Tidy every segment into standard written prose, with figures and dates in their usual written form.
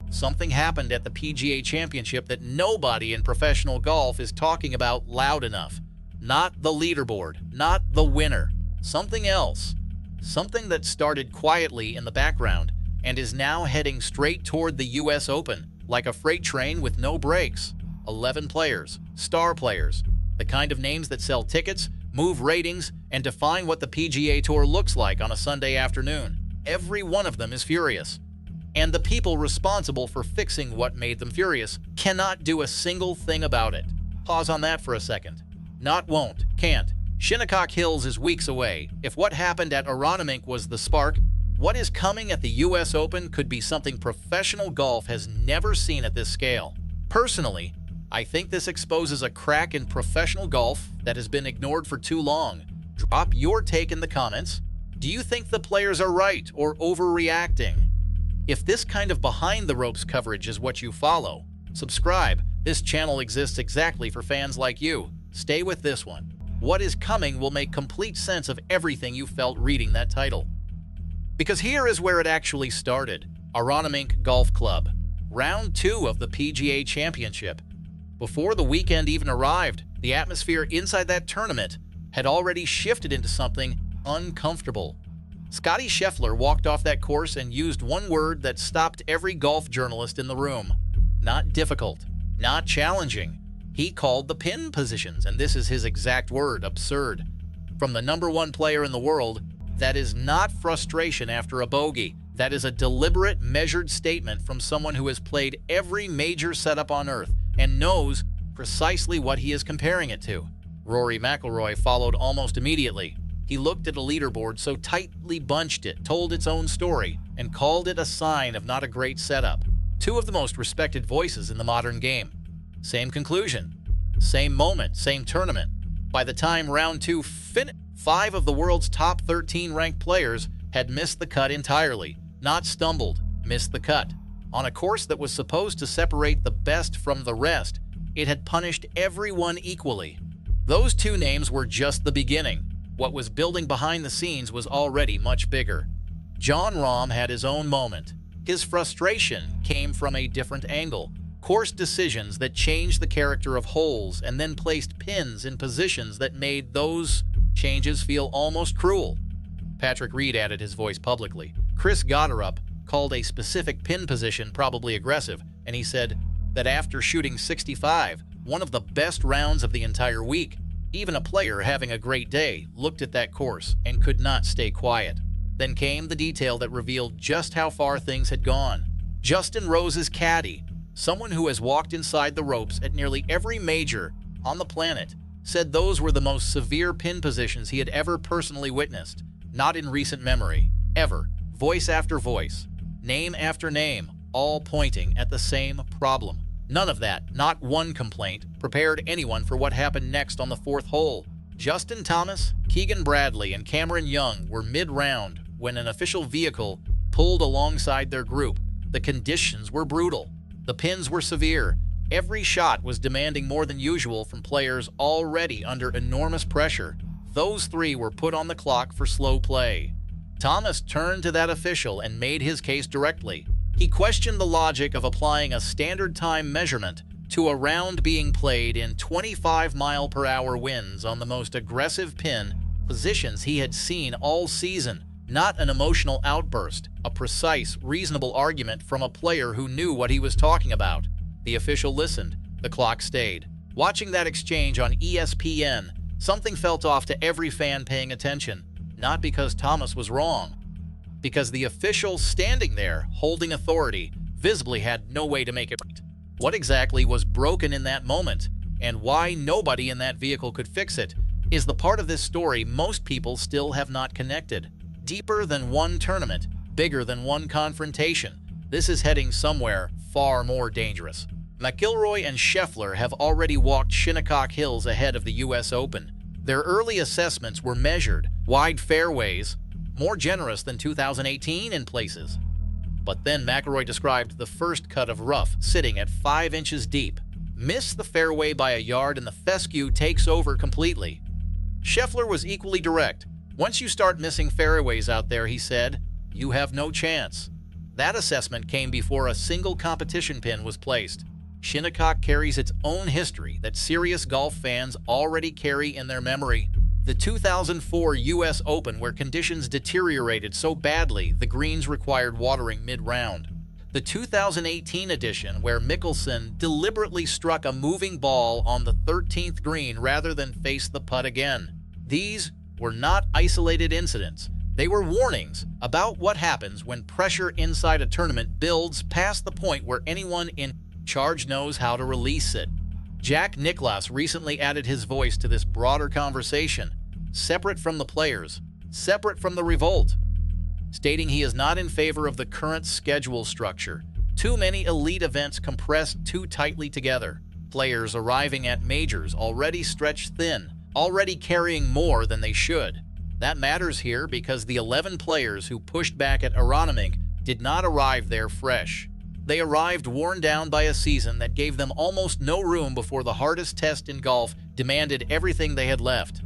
Something happened at the PGA Championship that nobody in professional golf is talking about loud enough. Not the leaderboard, not the winner. Something else. Something that started quietly in the background and is now heading straight toward the US Open, like a freight train with no brakes. 11 players, star players, the kind of names that sell tickets, move ratings, and define what the PGA Tour looks like on a Sunday afternoon. Every one of them is furious. And the people responsible for fixing what made them furious cannot do a single thing about it. Pause on that for a second. Not won't, can't. Shinnecock Hills is weeks away. If what happened at Aronimink was the spark, what is coming at the US Open could be something professional golf has never seen at this scale. Personally, I think this exposes a crack in professional golf that has been ignored for too long. Drop your take in the comments. Do you think the players are right or overreacting? If this kind of behind-the-ropes coverage is what you follow, subscribe. This channel exists exactly for fans like you. Stay with this one. What is coming will make complete sense of everything you felt reading that title. Because here is where it actually started. Aronimink Golf Club. Round 2 of the PGA Championship. Before the weekend even arrived, the atmosphere inside that tournament had already shifted into something uncomfortable. Scottie Scheffler walked off that course and used one word that stopped every golf journalist in the room. Not difficult, not challenging. He called the pin positions, and this is his exact word, absurd. From the #1 player in the world, that is not frustration after a bogey. That is a deliberate, measured statement from someone who has played every major setup on earth and knows precisely what he is comparing it to. Rory McIlroy followed almost immediately. He looked at a leaderboard so tightly bunched it told its own story and called it a sign of not a great setup. Two of the most respected voices in the modern game. Same conclusion, same moment, same tournament. By the time round 2 finished, 5 of the world's top 13 ranked players had missed the cut entirely, not stumbled, missed the cut. On a course that was supposed to separate the best from the rest, it had punished everyone equally. Those 2 names were just the beginning. What was building behind the scenes was already much bigger. Jon Rahm had his own moment. His frustration came from a different angle. Course decisions that changed the character of holes and then placed pins in positions that made those changes feel almost cruel. Patrick Reed added his voice publicly. Chris Gotterup called a specific pin position probably aggressive, and he said that after shooting 65, one of the best rounds of the entire week, even a player having a great day looked at that course and could not stay quiet. Then came the detail that revealed just how far things had gone. Justin Rose's caddie, someone who has walked inside the ropes at nearly every major on the planet, said those were the most severe pin positions he had ever personally witnessed. Not in recent memory. Ever. Voice after voice. Name after name. All pointing at the same problem. None of that, not one complaint, prepared anyone for what happened next on the 4th hole. Justin Thomas, Keegan Bradley, and Cameron Young were mid-round when an official vehicle pulled alongside their group. The conditions were brutal. The pins were severe. Every shot was demanding more than usual from players already under enormous pressure. Those 3 were put on the clock for slow play. Thomas turned to that official and made his case directly. He questioned the logic of applying a standard time measurement to a round being played in 25-mile-per-hour winds on the most aggressive pin positions he had seen all season. Not an emotional outburst, a precise, reasonable argument from a player who knew what he was talking about. The official listened. The clock stayed. Watching that exchange on ESPN, something felt off to every fan paying attention. Not because Thomas was wrong, because the official standing there, holding authority, visibly had no way to make it right. What exactly was broken in that moment, and why nobody in that vehicle could fix it, is the part of this story most people still have not connected. Deeper than one tournament, bigger than one confrontation, this is heading somewhere far more dangerous. McIlroy and Scheffler have already walked Shinnecock Hills ahead of the US Open. Their early assessments were measured, wide fairways, more generous than 2018 in places. But then McIlroy described the first cut of rough sitting at 5 inches deep. Miss the fairway by a yard and the fescue takes over completely. Scheffler was equally direct. Once you start missing fairways out there, he said, you have no chance. That assessment came before a single competition pin was placed. Shinnecock carries its own history that serious golf fans already carry in their memory. The 2004 U.S. Open, where conditions deteriorated so badly the greens required watering mid-round. The 2018 edition, where Mickelson deliberately struck a moving ball on the 13th green rather than face the putt again. These were not isolated incidents. They were warnings about what happens when pressure inside a tournament builds past the point where anyone in charge knows how to release it. Jack Nicklaus recently added his voice to this broader conversation, separate from the players, separate from the revolt, stating he is not in favor of the current schedule structure. Too many elite events compressed too tightly together. Players arriving at majors already stretched thin, already carrying more than they should. That matters here because the 11 players who pushed back at Aronimink did not arrive there fresh. They arrived worn down by a season that gave them almost no room before the hardest test in golf demanded everything they had left.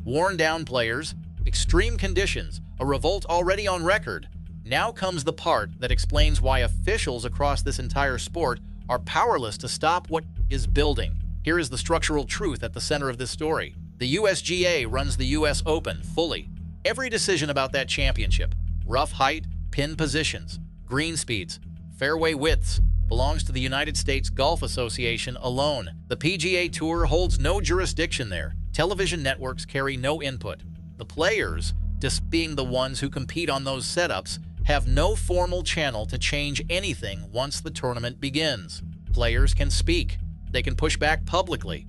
Worn down players, extreme conditions, a revolt already on record. Now comes the part that explains why officials across this entire sport are powerless to stop what is building. Here is the structural truth at the center of this story. The USGA runs the US Open fully. Every decision about that championship, rough height, pin positions, green speeds, fairway widths, belongs to the United States Golf Association alone. The PGA Tour holds no jurisdiction there. Television networks carry no input. The players, despite being the ones who compete on those setups, have no formal channel to change anything once the tournament begins. Players can speak. They can push back publicly.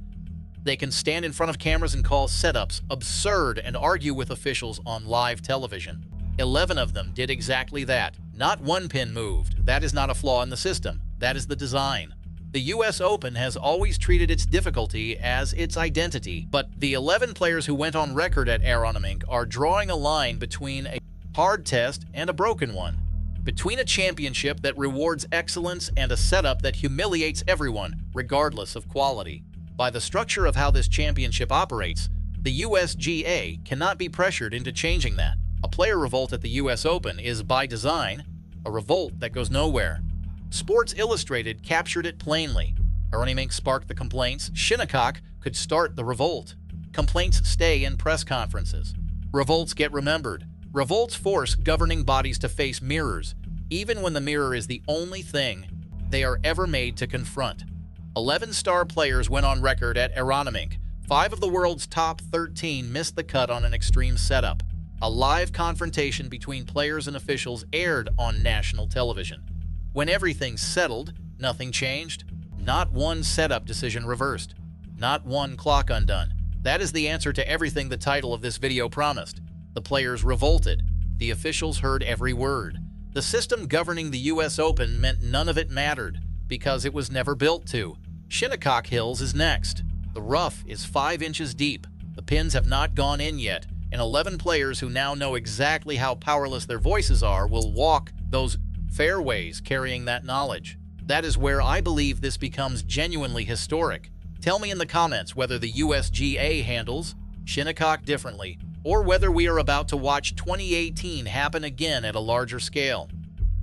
They can stand in front of cameras and call setups absurd and argue with officials on live television. 11 of them did exactly that. Not one pin moved. That is not a flaw in the system. That is the design. The US Open has always treated its difficulty as its identity, but the 11 players who went on record at Aronimink are drawing a line between a hard test and a broken one, between a championship that rewards excellence and a setup that humiliates everyone, regardless of quality. By the structure of how this championship operates, the USGA cannot be pressured into changing that. A player revolt at the US Open is, by design, a revolt that goes nowhere. Sports Illustrated captured it plainly. Aronimink sparked the complaints. Shinnecock could start the revolt. Complaints stay in press conferences. Revolts get remembered. Revolts force governing bodies to face mirrors, even when the mirror is the only thing they are ever made to confront. 11 star players went on record at Aronimink. 5 of the world's top 13 missed the cut on an extreme setup. A live confrontation between players and officials aired on national television. When everything settled, nothing changed. Not one setup decision reversed. Not one clock undone. That is the answer to everything the title of this video promised. The players revolted. The officials heard every word. The system governing the US Open meant none of it mattered, because it was never built to. Shinnecock Hills is next. The rough is 5 inches deep. The pins have not gone in yet, and 11 players who now know exactly how powerless their voices are will walk those fairways carrying that knowledge. That is where I believe this becomes genuinely historic. Tell me in the comments whether the USGA handles Shinnecock differently, or whether we are about to watch 2018 happen again at a larger scale.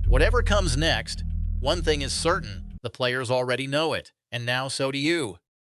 Whatever comes next, one thing is certain: the players already know it, and now so do you.